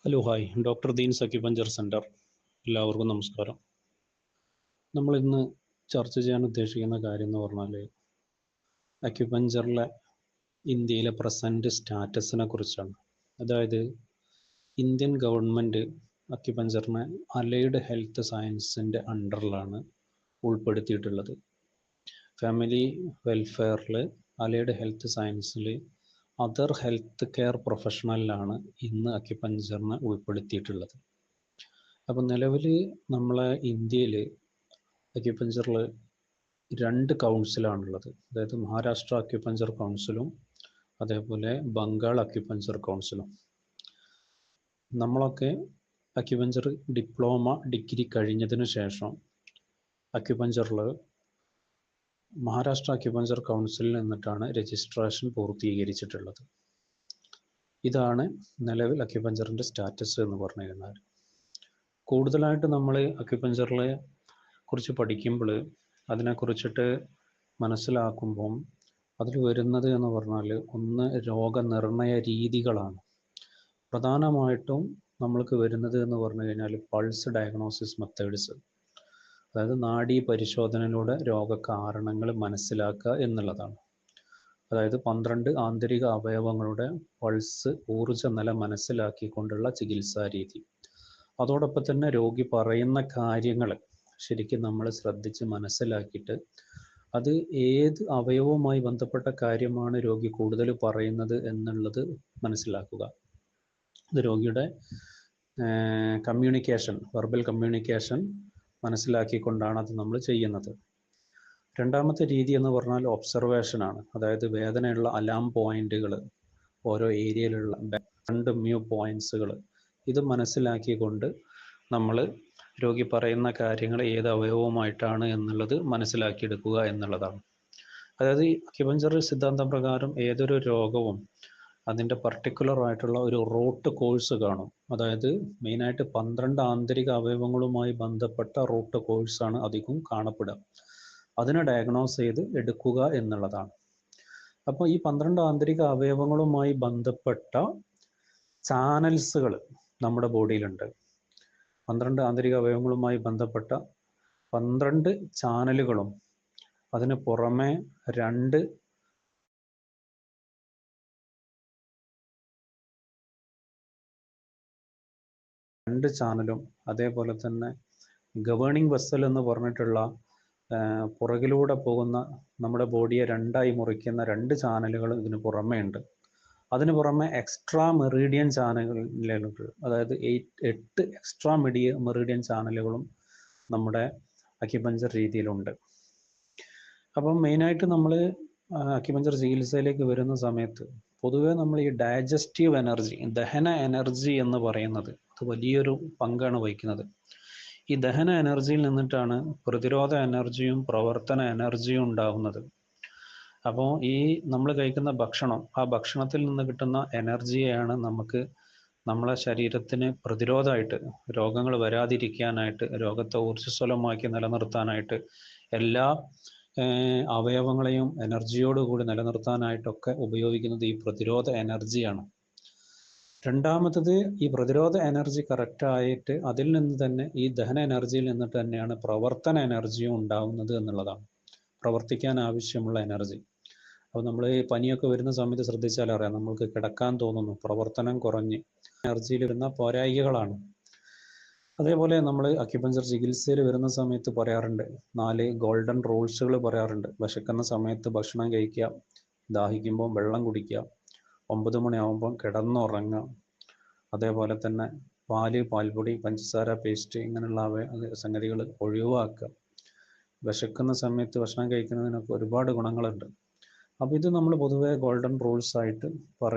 Hello hi, doctor Deen's acupuncture centre. എല്ലാവർക്കും നമസ്കാരം. നമ്മൾ ഇന്ന് ചർച്ച ചെയ്യാൻ ഉദ്ദേശിക്കുന്ന കാര്യം എന്ന് പറഞ്ഞാൽ അക്യുപഞ്ചറിലെ ഇന്ത്യയിലെ പ്രസൻറ്റ് സ്റ്റാറ്റസിനെ കുറിച്ചാണ്. അതായത് ഇന്ത്യൻ ഗവൺമെൻറ് അക്യുപഞ്ചറിനെ അലൈഡ് ഹെൽത്ത് സയൻസിൻ്റെ അണ്ടറിലാണ് ഉൾപ്പെടുത്തിയിട്ടുള്ളത്. ഫാമിലി വെൽഫെയറിൽ അലൈഡ് ഹെൽത്ത് സയൻസിൽ അതർ ഹെൽത്ത് കെയർ പ്രൊഫഷണലിലാണ് ഇന്ന് അക്യുപഞ്ചറിനെ ഉൾപ്പെടുത്തിയിട്ടുള്ളത്. അപ്പം നിലവിൽ നമ്മളെ ഇന്ത്യയിൽ അക്യുപഞ്ചറിൽ 2 കൗൺസിലാണുള്ളത്. അതായത് മഹാരാഷ്ട്ര അക്യുപഞ്ചർ കൗൺസിലും അതേപോലെ ബംഗാൾ അക്യുപഞ്ചർ കൗൺസിലും. നമ്മളൊക്കെ അക്യുപഞ്ചർ ഡിഗ്രി കഴിഞ്ഞതിന് ശേഷം അക്യുപഞ്ചറിൽ മഹാരാഷ്ട്ര അക്യുപഞ്ചർ കൗൺസിലിൽ നിന്നിട്ടാണ് രജിസ്ട്രേഷൻ പൂർത്തീകരിച്ചിട്ടുള്ളത്. ഇതാണ് നിലവിൽ അക്യുപഞ്ചറിൻ്റെ സ്റ്റാറ്റസ് എന്ന് പറഞ്ഞു കഴിഞ്ഞാൽ. കൂടുതലായിട്ട് നമ്മൾ അക്യുപഞ്ചറിനെ കുറിച്ച് പഠിക്കുമ്പോൾ അതിനെക്കുറിച്ചിട്ട് മനസ്സിലാക്കുമ്പം അതിൽ വരുന്നത് എന്ന് പറഞ്ഞാൽ ഒന്ന് രോഗനിർണയ രീതികളാണ്. പ്രധാനമായിട്ടും നമ്മൾക്ക് വരുന്നത് എന്ന് പറഞ്ഞു കഴിഞ്ഞാൽ പൾസ് ഡയഗ്നോസിസ് മെത്തേഡ്സ്, അതായത് നാഡീ പരിശോധനയിലൂടെ രോഗകാരണങ്ങൾ മനസ്സിലാക്കുക എന്നുള്ളതാണ്. അതായത് 12 ആന്തരിക അവയവങ്ങളുടെ പൾസ് ഊർജ്ജ നില മനസ്സിലാക്കിക്കൊണ്ടുള്ള ചികിത്സാ രീതി. അതോടൊപ്പം തന്നെ രോഗി പറയുന്ന കാര്യങ്ങൾ ശരിക്കും നമ്മൾ ശ്രദ്ധിച്ച് മനസ്സിലാക്കിയിട്ട് അത് ഏത് അവയവവുമായി ബന്ധപ്പെട്ട കാര്യമാണ് രോഗി കൂടുതൽ പറയുന്നത് എന്നുള്ളത് മനസ്സിലാക്കുക. ഇത് രോഗിയുടെ കമ്മ്യൂണിക്കേഷൻ, വെർബൽ കമ്മ്യൂണിക്കേഷൻ മനസ്സിലാക്കിക്കൊണ്ടാണ് അത് നമ്മൾ ചെയ്യുന്നത്. രണ്ടാമത്തെ രീതി എന്ന് പറഞ്ഞാൽ ഒബ്സർവേഷനാണ്. അതായത് വേദനയുള്ള അലാം പോയിന്റുകൾ, ഓരോ ഏരിയയിലുള്ള 2 മ്യൂ പോയിന്റ്സുകൾ, ഇത് മനസ്സിലാക്കിക്കൊണ്ട് നമ്മൾ രോഗി പറയുന്ന കാര്യങ്ങൾ ഏത് അവയവവുമായിട്ടാണ് എന്നുള്ളത് മനസ്സിലാക്കിയെടുക്കുക എന്നുള്ളതാണ്. അതായത് അക്യുപഞ്ചർ സിദ്ധാന്തം പ്രകാരം ഏതൊരു രോഗവും അതിൻ്റെ പർട്ടിക്കുലർ ആയിട്ടുള്ള ഒരു റൂട്ട് കോഴ്സ് കാണും. അതായത് മെയിനായിട്ട് 12 ആന്തരിക അവയവങ്ങളുമായി ബന്ധപ്പെട്ട റൂട്ട് കോഴ്സാണ് അധികം കാണപ്പെടുക. അതിനെ ഡയഗ്നോസ് ചെയ്ത് എടുക്കുക എന്നുള്ളതാണ്. അപ്പോൾ ഈ 12 ആന്തരിക അവയവങ്ങളുമായി ബന്ധപ്പെട്ട ചാനൽസുകൾ നമ്മുടെ ബോഡിയിലുണ്ട്. 12 ആന്തരിക അവയവങ്ങളുമായി ബന്ധപ്പെട്ട 12 ചാനലുകളും അതിന് പുറമെ 2 ചാനലും അതേപോലെ തന്നെ ഗവേണിംഗ് വെസൽ എന്ന് പറഞ്ഞിട്ടുള്ള പുറകിലൂടെ പോകുന്ന നമ്മുടെ ബോഡിയെ 2ആയി മുറിക്കുന്ന 2 ചാനലുകൾ ഇതിന് പുറമേ ഉണ്ട്. അതിന് പുറമെ എക്സ്ട്രാ മെറീഡിയൻ ചാനലുകൾ, അതായത് 8 എക്സ്ട്രാ മെറീഡിയൻ ചാനലുകളും നമ്മുടെ അക്യുപഞ്ചർ രീതിയിലുണ്ട്. അപ്പം മെയിനായിട്ട് നമ്മൾ അക്യുപഞ്ചർ ചികിത്സയിലേക്ക് വരുന്ന സമയത്ത് പൊതുവെ നമ്മൾ ഈ ഡൈജസ്റ്റീവ് എനർജി, ദഹന എനർജി എന്ന് പറയുന്നത് അത് വലിയൊരു പങ്കാണ് വഹിക്കുന്നത്. ഈ ദഹന എനർജിയിൽ നിന്നിട്ടാണ് പ്രതിരോധ എനർജിയും പ്രവർത്തന എനർജിയും ഉണ്ടാകുന്നത്. അപ്പോൾ ഈ നമ്മൾ കഴിക്കുന്ന ഭക്ഷണം, ആ ഭക്ഷണത്തിൽ നിന്ന് കിട്ടുന്ന എനർജിയെയാണ് നമുക്ക് നമ്മളെ ശരീരത്തിന് പ്രതിരോധമായിട്ട്, രോഗങ്ങൾ വരാതിരിക്കാനായിട്ട്, രോഗത്തെ ഊർജ്ജസ്വലമാക്കി നിലനിർത്താനായിട്ട്, എല്ലാ അവയവങ്ങളെയും എനർജിയോടുകൂടി നിലനിർത്താനായിട്ടൊക്കെ ഉപയോഗിക്കുന്നത് ഈ പ്രതിരോധ എനർജിയാണ്. രണ്ടാമത്തത്, ഈ പ്രതിരോധ എനർജി കറക്റ്റായിട്ട് അതിൽ നിന്ന് തന്നെ ഈ ദഹന എനർജിയിൽ നിന്നിട്ട് തന്നെയാണ് പ്രവർത്തന എനർജിയും ഉണ്ടാകുന്നത് എന്നുള്ളതാണ്. പ്രവർത്തിക്കാൻ ആവശ്യമുള്ള എനർജി. അപ്പോൾ നമ്മൾ ഈ പനിയൊക്കെ വരുന്ന സമയത്ത് ശ്രദ്ധിച്ചാൽ അറിയാം, നമ്മൾക്ക് കിടക്കാൻ തോന്നുന്നു, പ്രവർത്തനം കുറഞ്ഞ് എനർജിയിൽ വരുന്ന പോരായികകളാണ്. അതേപോലെ നമ്മൾ അക്യുപഞ്ചർ ചികിത്സയിൽ വരുന്ന സമയത്ത് പറയാറുണ്ട്, 4 ഗോൾഡൻ റൂൾസുകൾ പറയാറുണ്ട്. വിശക്കുന്ന സമയത്ത് ഭക്ഷണം കഴിക്കുക, ദാഹിക്കുമ്പോൾ വെള്ളം കുടിക്കുക, 9 മണിയാകുമ്പോൾ കിടന്നുറങ്ങുക, അതേപോലെ തന്നെ പാൽപ്പൊടി, പഞ്ചസാര പേസ്റ്റ് ഇങ്ങനെയുള്ള സംഗതികൾ ഒഴിവാക്കുക. വിശക്കുന്ന സമയത്ത് ഭക്ഷണം കഴിക്കുന്നതിനൊക്കെ ഒരുപാട് ഗുണങ്ങളുണ്ട്. അപ്പോൾ ഇത് നമ്മൾ പൊതുവെ ഗോൾഡൻ റൂൾസ് ആയിട്ട് പറയും.